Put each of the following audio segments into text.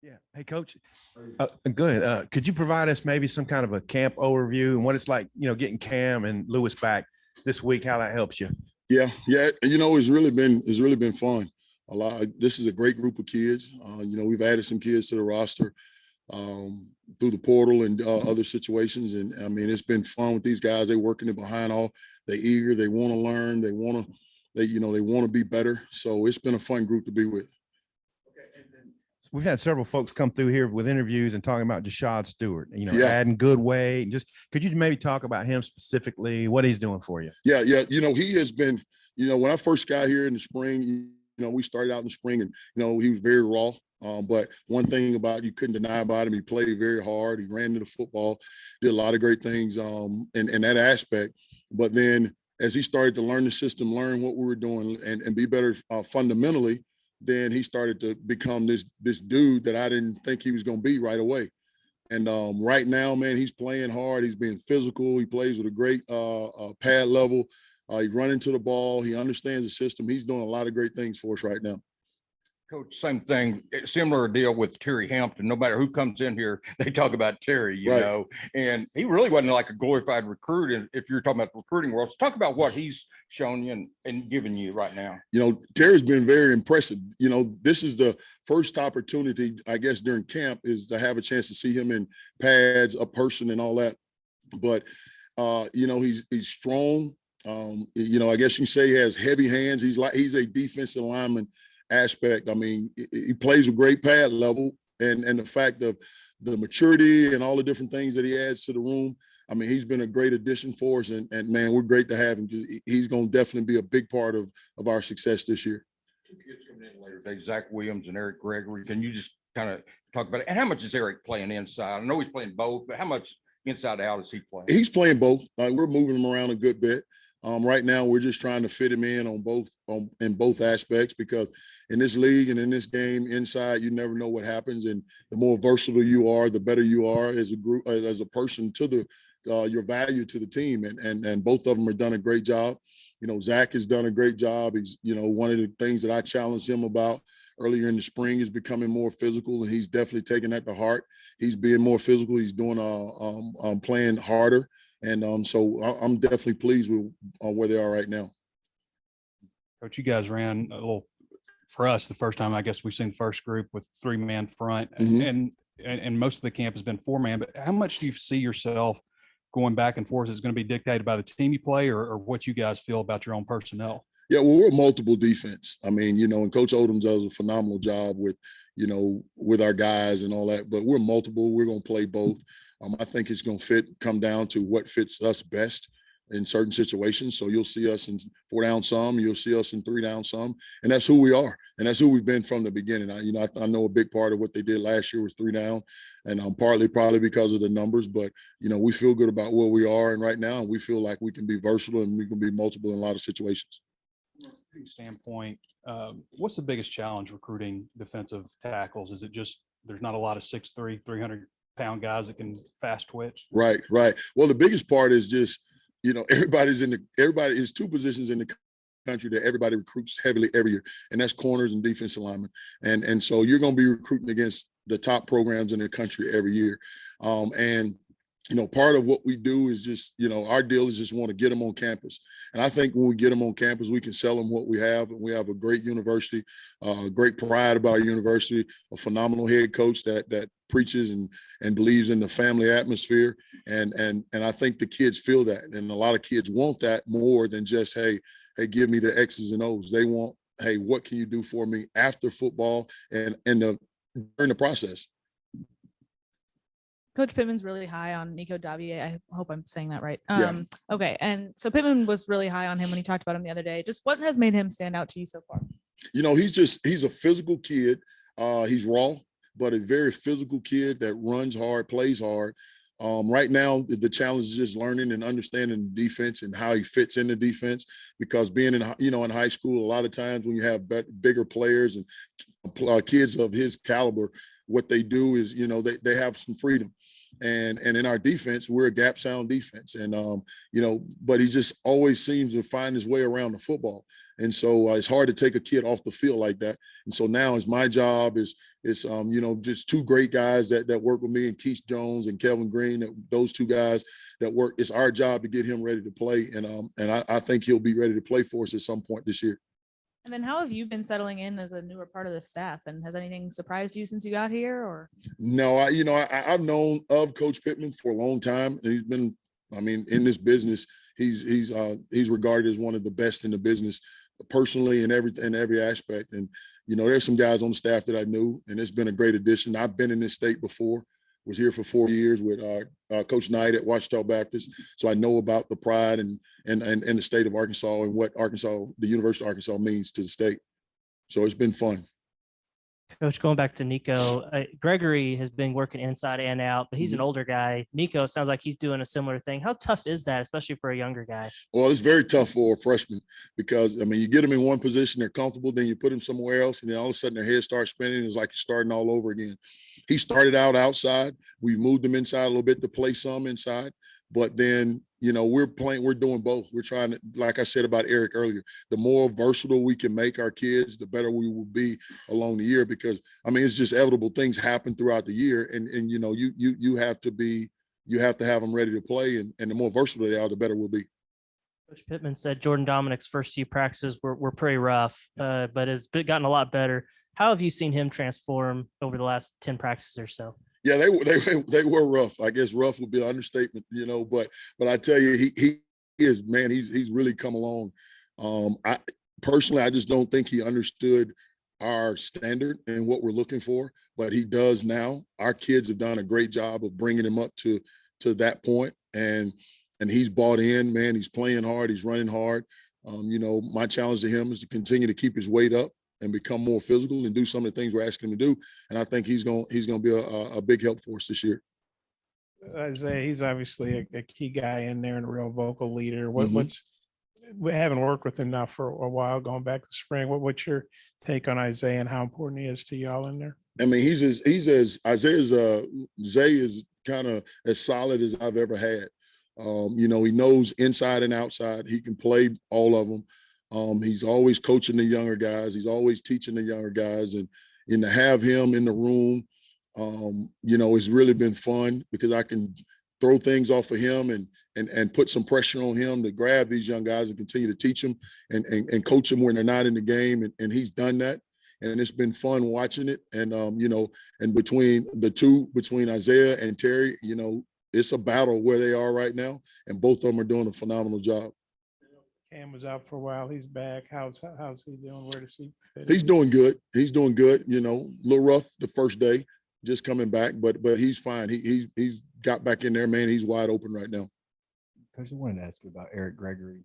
Yeah. Hey, Coach. Good. Could you provide us maybe some kind of a camp overview and what it's like, getting Cam and Lewis back this week, how that helps you? Yeah. It's really been fun. This is a great group of kids. We've added some kids to the roster through the portal and other situations, and I mean, it's been fun with these guys. They're working it behind all. They're eager. They want to learn. They want to be better. So it's been a fun group to be with. We've had several folks come through here with interviews and talking about Jashad Stewart, Yeah. adding good weight. Just could you maybe talk about him specifically, what he's doing for you? Yeah. He has been, when I first got here in the spring, we started out in the spring and, he was very raw. But one thing you couldn't deny about him, he played very hard. He ran to the football, did a lot of great things in that aspect. But then as he started to learn the system, learn what we were doing and be better fundamentally, then he started to become this dude that I didn't think he was going to be right away. And right now, man, he's playing hard. He's being physical. He plays with a great pad level. He's running to the ball. He understands the system. He's doing a lot of great things for us right now. Coach, same thing, similar deal with Terry Hampton. No matter who comes in here, they talk about Terry, and he really wasn't like a glorified recruit. And if you're talking about the recruiting world, so talk about what he's shown you and giving you right now. Terry's been very impressive. This is the first opportunity, I guess, during camp is to have a chance to see him in pads, a person and all that. But, he's strong. I guess you say he has heavy hands. He's a defensive lineman aspect. I mean, he plays a great pad level and the fact of the maturity and all the different things that he adds to the room. I mean, he's been a great addition for us and man, we're great to have him. He's going to definitely be a big part of our success this year. Two kids coming in later today, Zach Williams and Eric Gregory. Can you just kind of talk about it? And how much is Eric playing inside? I know he's playing both, but how much inside out is he playing? He's playing both. We're moving him around a good bit. Right now, we're just trying to fit him in in both aspects because in this league and in this game inside, you never know what happens. And the more versatile you are, the better you are as a group, as a person to your value to the team. And both of them have done a great job. Zach has done a great job. He's, one of the things that I challenged him about earlier in the spring is becoming more physical, and he's definitely taking that to heart. He's being more physical. He's doing playing harder. And so I'm definitely pleased with where they are right now. Coach, you guys ran a little for us the first time. I guess we've seen the first group with 3-man front, and most of the camp has been 4-man. But how much do you see yourself going back and forth? Is going to be dictated by the team you play, or what you guys feel about your own personnel? Yeah, well, we're multiple defense. I mean, and Coach Odom does a phenomenal job with our guys and all that. But we're multiple. We're going to play both. I think it's going to come down to what fits us best in certain situations. So you'll see us in 4-down some, you'll see us in 3-down some, and that's who we are. And that's who we've been from the beginning. I know a big part of what they did last year was 3-down, and partly probably because of the numbers, but, we feel good about where we are and right now, and we feel like we can be versatile and we can be multiple in a lot of situations. From a standpoint, what's the biggest challenge recruiting defensive tackles? Is it just there's not a lot of 6'3", 300-pound guys that can fast twitch? Right. Well, the biggest part is just, everybody is 2 positions in the country that everybody recruits heavily every year, and that's corners and defensive linemen. And so you're going to be recruiting against the top programs in the country every year. Part of what we do is just, our deal is just want to get them on campus. And I think when we get them on campus, we can sell them what we have. And we have a great university, great pride about our university, a phenomenal head coach that preaches and believes in the family atmosphere. And I think the kids feel that. And a lot of kids want that more than just, hey, give me the X's and O's. They want, hey, what can you do for me after football and during the process? Coach Pittman's really high on Nico Davier. I hope I'm saying that right. Yeah. Okay. And so Pittman was really high on him when he talked about him the other day. Just what has made him stand out to you so far? He's a physical kid. He's raw, but a very physical kid that runs hard, plays hard. Right now, the challenge is just learning and understanding the defense and how he fits in the defense, because being in high school, a lot of times when you have bigger players and kids of his caliber, what they do is, they have some freedom. And in our defense, we're a gap sound defense. And, but he just always seems to find his way around the football. And so it's hard to take a kid off the field like that. And so now it's my job is just two great guys that work with me, and Keith Jones and Kevin Green, those two guys that work. It's our job to get him ready to play. And I think he'll be ready to play for us at some point this year. And then how have you been settling in as a newer part of the staff? And has anything surprised you since you got here? Or no, I've known of Coach Pittman for a long time, and he's been, in this business, he's regarded as one of the best in the business, personally, in every aspect. And there's some guys on the staff that I knew, and it's been a great addition. I've been in this state before. Was here for 4 years with Coach Knight at Ouachita Baptist, so I know about the pride and the state of Arkansas and what the University of Arkansas means to the state. So it's been fun. Coach, going back to Nico, Gregory has been working inside and out, but he's an older guy. Nico sounds like he's doing a similar thing. How tough is that, especially for a younger guy? Well, it's very tough for a freshman because, you get them in one position, they're comfortable, then you put them somewhere else, and then all of a sudden their head starts spinning. It's like you're starting all over again. He started out outside. We moved him inside a little bit to play some inside. But then, we're doing both. We're trying to, like I said about Eric earlier, the more versatile we can make our kids, the better we will be along the year, because it's just inevitable. Things happen throughout the year, and you have to have them ready to play, and the more versatile they are, the better we'll be. Coach Pittman said Jordan Dominic's first few practices were pretty rough, but has gotten a lot better. How have you seen him transform over the last 10 practices or so? Yeah, they were rough. I guess rough would be an understatement, but I tell you, he is, man, he's really come along. I personally just don't think he understood our standard and what we're looking for, but he does now. Our kids have done a great job of bringing him up to that point, and he's bought in, man. He's playing hard. He's running hard. My challenge to him is to continue to keep his weight up and become more physical and do some of the things we're asking him to do. And I think he's going to be a big help for us this year. Isaiah, he's obviously a key guy in there and a real vocal leader. Mhm. We haven't worked with him now for a while, going back to spring. What's your take on Isaiah and how important he is to y'all in there? Zay is kind of as solid as I've ever had. He knows inside and outside. He can play all of them. He's always coaching the younger guys. He's always teaching the younger guys, and to have him in the room, it's really been fun because I can throw things off of him and put some pressure on him to grab these young guys and continue to teach them and coach them when they're not in the game. And he's done that, and it's been fun watching it. And and between Isaiah and Terry, it's a battle where they are right now, and both of them are doing a phenomenal job. Cam was out for a while. He's back. How's he doing? Where does he fit? He's doing good. He's doing good. A little rough the first day, just coming back, but he's fine. He's got back in there, man. He's wide open right now. Coach, I wanted to ask you about Eric Gregory.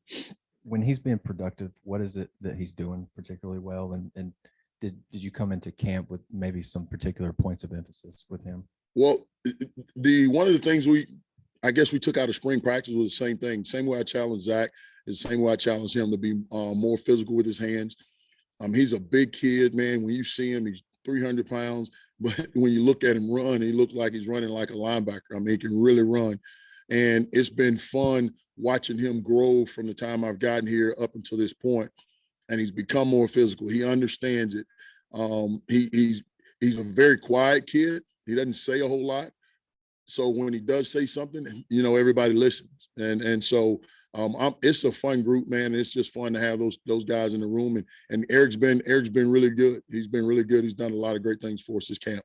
When he's been productive, what is it that he's doing particularly well? And did you come into camp with maybe some particular points of emphasis with him? Well, one of the things we took out of spring practice was the same thing. Same way I challenged Zach is the same way I challenged him to be more physical with his hands. He's a big kid, man. When you see him, he's 300 pounds. But when you look at him run, he looks like he's running like a linebacker. He can really run. And it's been fun watching him grow from the time I've gotten here up until this point. And he's become more physical. He understands it. He's a very quiet kid. He doesn't say a whole lot. So when he does say something, everybody listens. And so it's a fun group, man. It's just fun to have those guys in the room. And Eric's been really good. He's been really good. He's done a lot of great things for us this camp.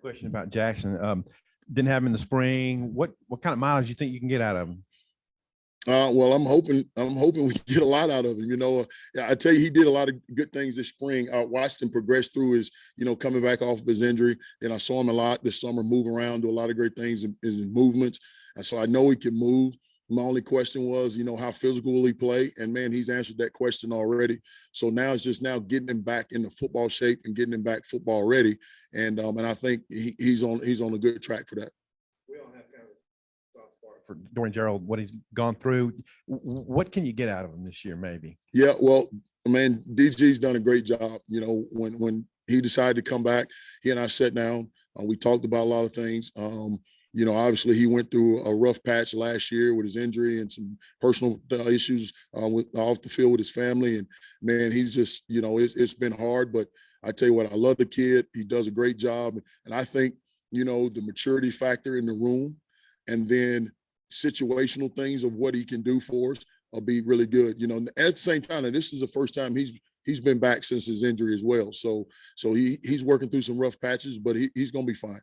Question about Jackson. Didn't have him in the spring. What kind of mileage do you think you can get out of him? Well, I'm hoping we can get a lot out of him. I tell you, he did a lot of good things this spring. I watched him progress through his, coming back off of his injury. And I saw him a lot this summer, move around, do a lot of great things in his movements. And so I know he can move. My only question was, how physical will he play? And man, he's answered that question already. So now it's just getting him back into football shape and getting him back football ready. And I think he's on a good track for that. We don't have kind of a soft spot for Dorian Gerald, what he's gone through. What can you get out of him this year, maybe? Yeah, well, man, DG's done a great job. When he decided to come back, he and I sat down. We talked about a lot of things. Obviously he went through a rough patch last year with his injury and some personal issues with off the field with his family. And man, he's just, it's been hard, but I tell you what, I love the kid. He does a great job. And I think, the maturity factor in the room and then situational things of what he can do for us will be really good. At the same time, and this is the first time he's been back since his injury as well. So he's working through some rough patches, but he's going to be fine.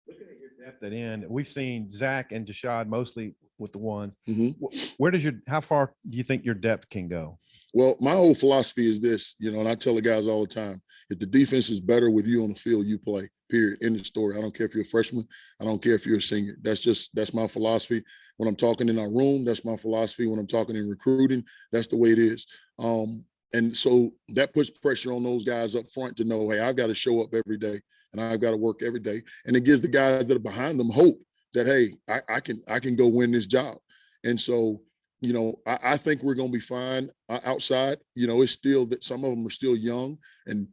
Looking at your depth at end, we've seen Zach and Jashad mostly with the ones. Mhm. How far do you think your depth can go? Well, my whole philosophy is this, and I tell the guys all the time, if the defense is better with you on the field, you play, period. End of story. I don't care if you're a freshman. I don't care if you're a senior. That's my philosophy. When I'm talking in our room, that's my philosophy. When I'm talking in recruiting, that's the way it is. And so that puts pressure on those guys up front to know, hey, I've got to show up every day and I've got to work every day. And it gives the guys that are behind them hope that, hey, I can go win this job. And so, I think we're going to be fine outside. It's still that some of them are still young and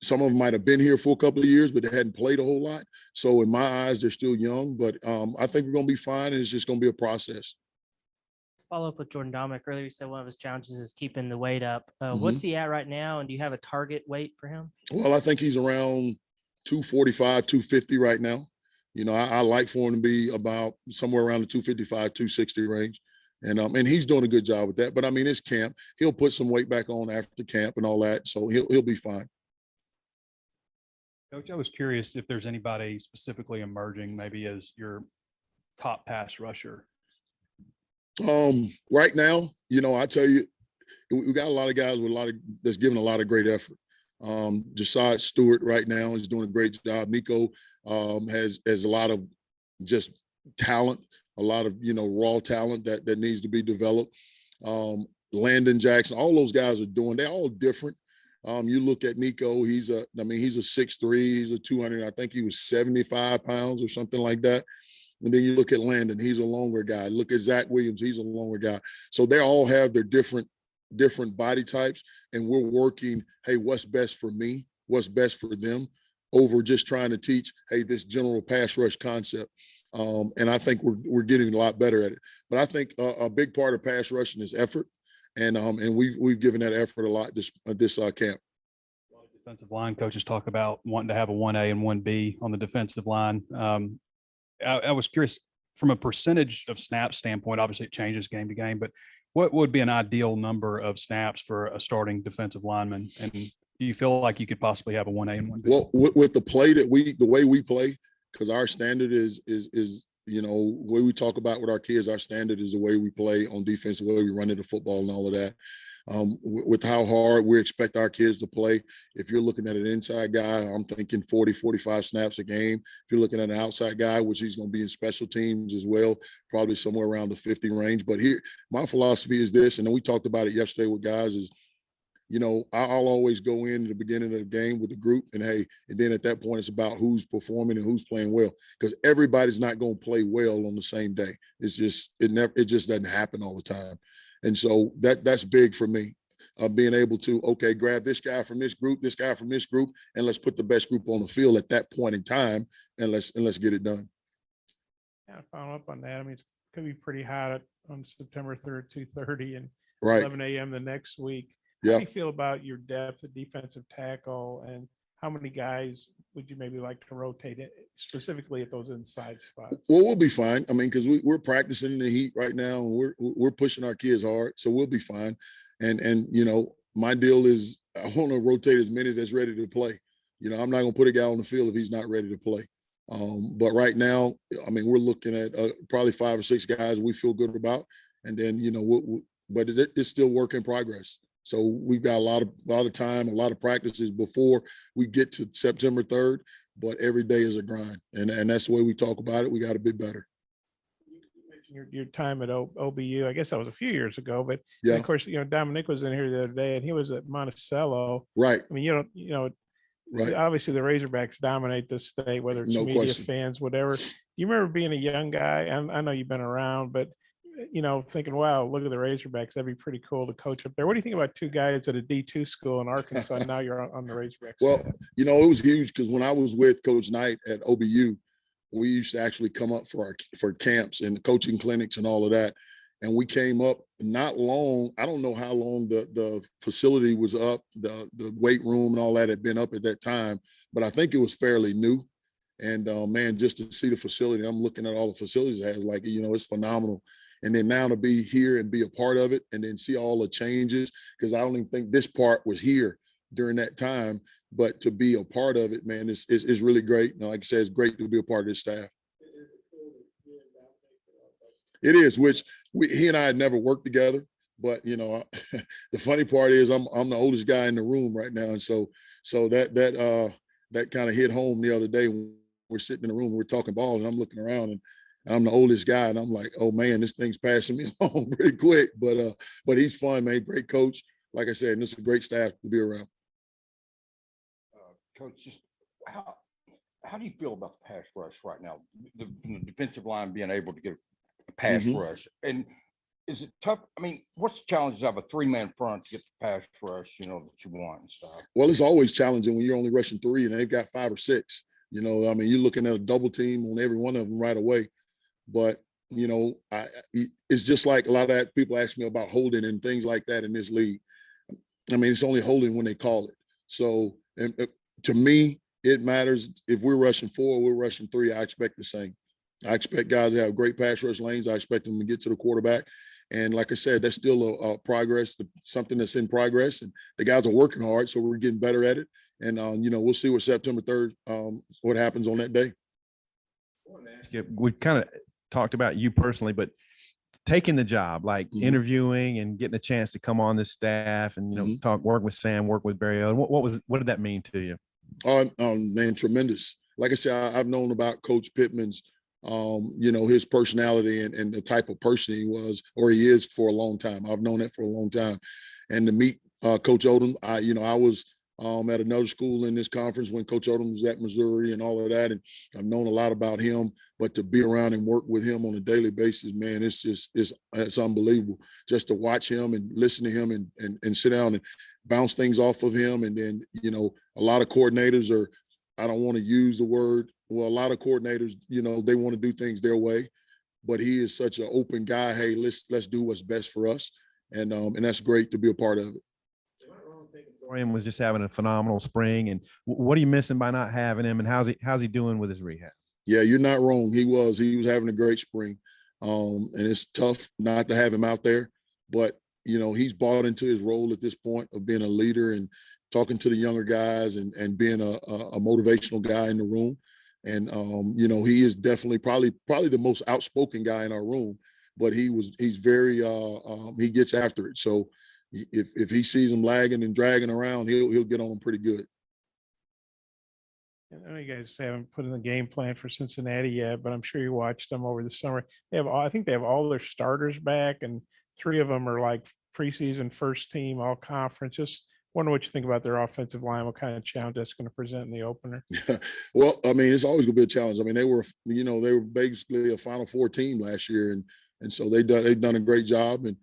some of them might have been here for a couple of years, but they hadn't played a whole lot. So in my eyes, they're still young, but I think we're going to be fine. And it's just going to be a process. Follow up with Jordan Dominic earlier. You said one of his challenges is keeping the weight up. Mhm. What's he at right now? And do you have a target weight for him? Well, I think he's around 245, 250 right now. I like for him to be about somewhere around the 255, 260 range. And he's doing a good job with that. But I mean, it's camp. He'll put some weight back on after camp and all that. So he'll be fine. Coach, I was curious if there's anybody specifically emerging, maybe as your top pass rusher. Right now, I tell you, we got a lot of guys with that's giving a lot of great effort. Josiah Stewart right now is doing a great job. Nico has a lot of just talent, a lot of raw talent that needs to be developed. Landon Jackson, all those guys they're all different. You look at Nico, he's a 6'3", he's a 200, I think he was 75 pounds or something like that. And then you look at Landon, he's a longer guy. Look at Zach Williams, he's a longer guy. So they all have their different body types, and we're working, hey, what's best for me, what's best for them, over just trying to teach, hey, this general pass rush concept. And I think we're getting a lot better at it. But I think a big part of pass rushing is effort, and we've given that effort a lot this camp. A lot of defensive line coaches talk about wanting to have a 1A and 1B on the defensive line. I was curious from a percentage of snaps standpoint. Obviously, it changes game to game, but what would be an ideal number of snaps for a starting defensive lineman? And do you feel like you could possibly have a 1A and 1B? Well, with the play the way we play, because our standard is the way we talk about with our kids, our standard is the way we play on defense, the way we run into football and all of that. With how hard we expect our kids to play. If you're looking at an inside guy, I'm thinking 40, 45 snaps a game. If you're looking at an outside guy, which he's going to be in special teams as well, probably somewhere around the 50 range. But here, my philosophy is this, and then we talked about it yesterday with guys, is, I'll always go in at the beginning of the game with the group, and hey, and then at that point, it's about who's performing and who's playing well, because everybody's not going to play well on the same day. It just doesn't happen all the time. And so that's big for me, being able to, okay, grab this guy from this group, and let's put the best group on the field at that point in time, and let's get it done. Yeah, follow up on that. I mean, it's going to be pretty hot on September 3rd, 2:30 and Right. 11 a.m. the next week. How Yeah. do you feel about your depth at defensive tackle, and how many guys would you maybe like to rotate it specifically at those inside spots? Well, we'll be fine. I mean, because we're practicing in the heat right now, and we're pushing our kids hard, so we'll be fine. And my deal is I want to rotate as many that's ready to play. I'm not going to put a guy on the field if he's not ready to play. But right now, I mean, we're looking at probably 5 or 6 guys we feel good about, and then but it's still work in progress. So we've got a lot of time, a lot of practices before we get to September 3rd. But every day is a grind, and that's the way we talk about it. We got to be better. Your time at OBU, I guess that was a few years ago, but Yeah. of course, Dominic was in here the other day, and he was at Monticello. Right. I mean, Right. obviously the Razorbacks dominate this state, whether it's No media, question. fans, whatever. Do you remember being a young guy? I know you've been around, but thinking, wow, look at the Razorbacks. That'd be pretty cool to coach up there. What do you think about two guys at a D2 school in Arkansas? And now you're on the Razorbacks. Well, it was huge because when I was with Coach Knight at OBU, we used to actually come up for camps and coaching clinics and all of that. And we came up not long. I don't know how long the facility was up, the weight room and all that had been up at that time, but I think it was fairly new. And man, just to see the facility, I'm looking at all the facilities it has, like, it's phenomenal. And then now to be here and be a part of it and then see all the changes, because I don't even think this part was here during that time, but to be a part of it, man, is really great. Like I said, it's great to be a part of this staff. It is, which he and I had never worked together, but the funny part is I'm the oldest guy in the room right now, and so that kind of hit home the other day when we're sitting in the room and we're talking ball, and I'm looking around and I'm the oldest guy, and I'm like, oh man, this thing's passing me along pretty quick, but he's fun, man, great coach, like I said, and this is a great staff to be around. Coach, just how do you feel about the pass rush right now? The defensive line being able to get a pass rush, and is it tough? I mean, what's the challenges of a 3-man front to get the pass rush, that you want and stuff? Well, it's always challenging when you're only rushing 3 and they've got 5 or 6. I mean, you're looking at a double team on every one of them right away. But it's just like a lot of people ask me about holding and things like that in this league. I mean, it's only holding when they call it. So, and to me, it matters if we're rushing 4 or we're rushing 3. I expect the same. I expect guys to have great pass rush lanes. I expect them to get to the quarterback. And like I said, that's still a progress, something that's in progress. And the guys are working hard, so we're getting better at it. And, we'll see what September 3rd, what happens on that day. We kind of talked about you personally, but taking the job, like interviewing and getting a chance to come on this staff and, work with Sam, work with Barry. What did that mean to you? Man, tremendous. Like I said, I've known about Coach Pittman's, his personality and the type of person he was, or he is, for a long time. I've known that for a long time. And to meet Coach Odom, I was at another school in this conference when Coach Odom was at Missouri and all of that. And I've known a lot about him, but to be around and work with him on a daily basis, man, it's unbelievable just to watch him and listen to him and sit down and bounce things off of him. And then, a lot of coordinators are, I don't want to use the word, well, a lot of coordinators, they want to do things their way, but he is such an open guy. Hey, let's do what's best for us. And that's great to be a part of it. Dorian was just having a phenomenal spring. And what are you missing by not having him? And how's he doing with his rehab? Yeah, you're not wrong. He was having a great spring. And it's tough not to have him out there, but he's bought into his role at this point of being a leader and talking to the younger guys and being a motivational guy in the room. And he is definitely probably the most outspoken guy in our room, but he's very he gets after it. So if he sees him lagging and dragging around, he'll get on him pretty good. I know you guys haven't put in the game plan for Cincinnati yet, but I'm sure you watched them over the summer. I think they have all their starters back, and 3 of them are like preseason first team, all conference. Just wonder what you think about their offensive line, what kind of challenge that's going to present in the opener. Well, I mean, it's always going to be a challenge. I mean, they were basically a Final Four team last year, and so they've done a great job. And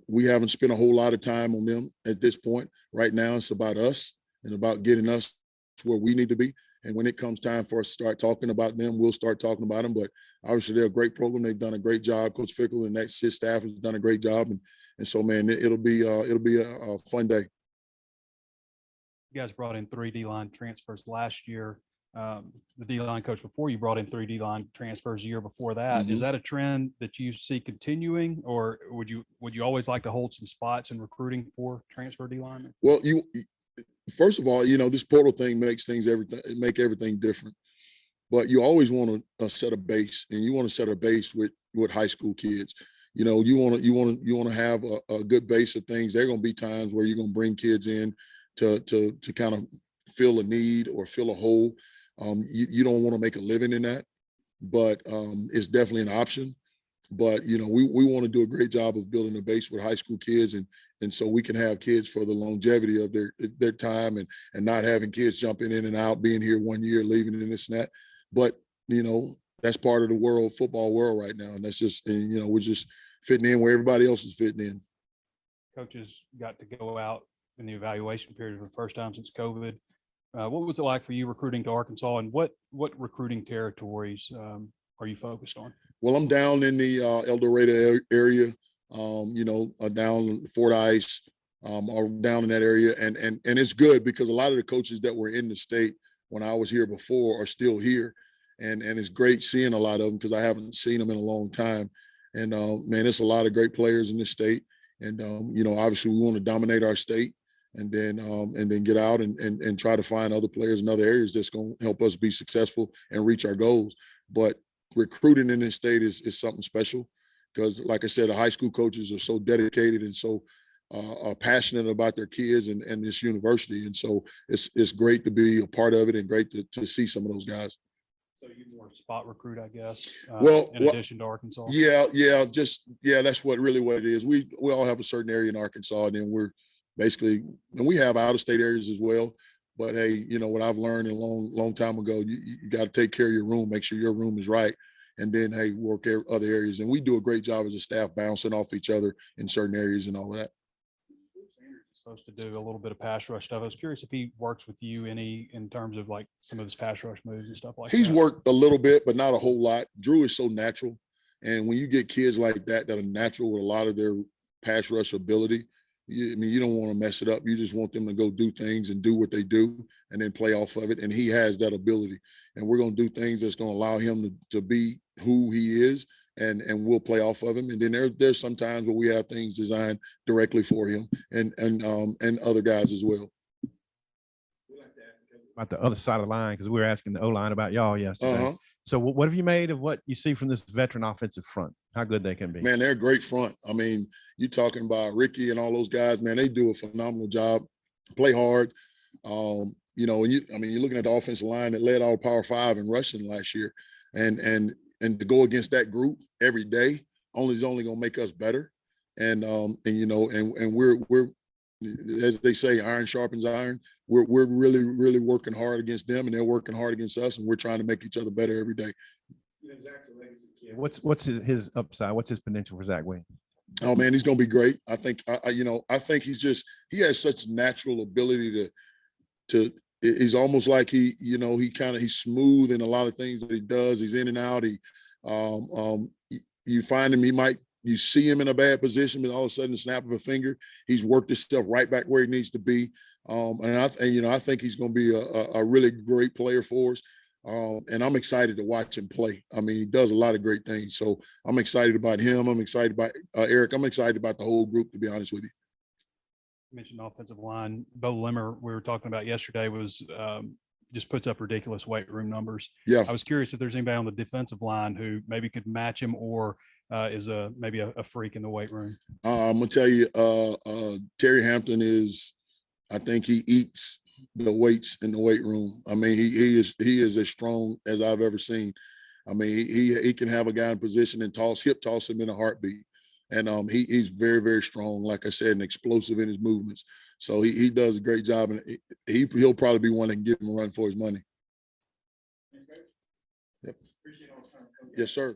we haven't spent a whole lot of time on them at this point. Right now, it's about us and about getting us to where we need to be. And when it comes time for us to start talking about them, we'll start talking about them. But obviously, they're a great program. They've done a great job. Coach Fickle and his staff has done a great job. And so, man, it'll be a fun day. You guys brought in 3 D-line transfers last year. The D-line coach before you brought in 3 D-line transfers a year before that. Is that a trend that you see continuing, or would you always like to hold some spots in recruiting for transfer D-linemen? Well, first of all, this portal thing makes everything different. But you always want to set a base, and you want to set a base with high school kids. You want to have a good base of things. There are going to be times where you're going to bring kids in to kind of fill a need or fill a hole. You don't want to make a living in that, but it's definitely an option. But we want to do a great job of building a base with high school kids, and so we can have kids for the longevity of their time, and not having kids jumping in and out, being here 1 year, leaving, and this and that. But that's part of the football world right now. And that's just, and, you know, we're just fitting in where everybody else is fitting in. Coaches got to go out in the evaluation period for the first time since COVID. What was it like for you recruiting to Arkansas, and what recruiting territories are you focused on? Well, I'm down in the El Dorado area, you know, down Fort Ice, or down in that area. And it's good because a lot of the coaches that were in the state when I was here before are still here. And it's great seeing a lot of them because I haven't seen them in a long time. And man, it's a lot of great players in this state. And you know, obviously we want to dominate our state and then get out and try to find other players in other areas that's going to help us be successful and reach our goals. But recruiting in this state is something special because, like I said, the high school coaches are so dedicated and so passionate about their kids and this university. And so it's great to be a part of it and great to see some of those guys. So you more spot recruit, I guess. In addition to Arkansas. Yeah, that's what it is. We all have a certain area in Arkansas, and then we're basically, and we have out of state areas as well. But hey, you know what I've learned a long time ago, you got to take care of your room, make sure your room is right, and then hey, work other areas. And we do a great job as a staff bouncing off each other in certain areas and all of that. Supposed to do a little bit of pass rush stuff. I was curious if he works with you in terms of like some of his pass rush moves and stuff like that. He's worked a little bit, but not a whole lot. Drew is so natural. And when you get kids like that are natural with a lot of their pass rush ability, you don't want to mess it up. You just want them to go do things and do what they do and then play off of it. And he has that ability. And we're going to do things that's going to allow him to be who he is. And we'll play off of him. And then there's some times where we have things designed directly for him and other guys as well. About the other side of the line, because we were asking the O-line about y'all yesterday. So what have you made of what you see from this veteran offensive front? How good they can be? Man, they're a great front. I mean, you're talking about Ricky and all those guys, man, they do a phenomenal job, play hard. You know, you're looking at the offensive line that led all Power 5 in rushing last year. And to go against that group every day is only going to make us better. And you know, and we're as they say, iron sharpens iron. We're really working hard against them, and they're working hard against us, and we're trying to make each other better every day. What's his upside? What's his potential for Zach Williams? Oh man, he's going to be great. I think I think he has such natural ability to. He's almost like he's smooth in a lot of things that he does. He's in and out. You find him, you see him in a bad position, but all of a sudden, the snap of a finger, he's worked his stuff right back where he needs to be. I think he's going to be a really great player for us. And I'm excited to watch him play. I mean, he does a lot of great things. So I'm excited about him. I'm excited about Eric. I'm excited about the whole group, to be honest with you. Mentioned offensive line. Bo Limmer, we were talking about yesterday, was just puts up ridiculous weight room numbers. Yeah. I was curious if there's anybody on the defensive line who maybe could match him or is maybe a freak in the weight room. I'm gonna tell you, Terry Hampton I think he eats the weights in the weight room. I mean, he is as strong as I've ever seen. I mean, he can have a guy in position and hip toss him in a heartbeat. And he's very, very strong, like I said, and explosive in his movements. So he does a great job, and he'll probably be one that can give him a run for his money. Yep. Yes, sir.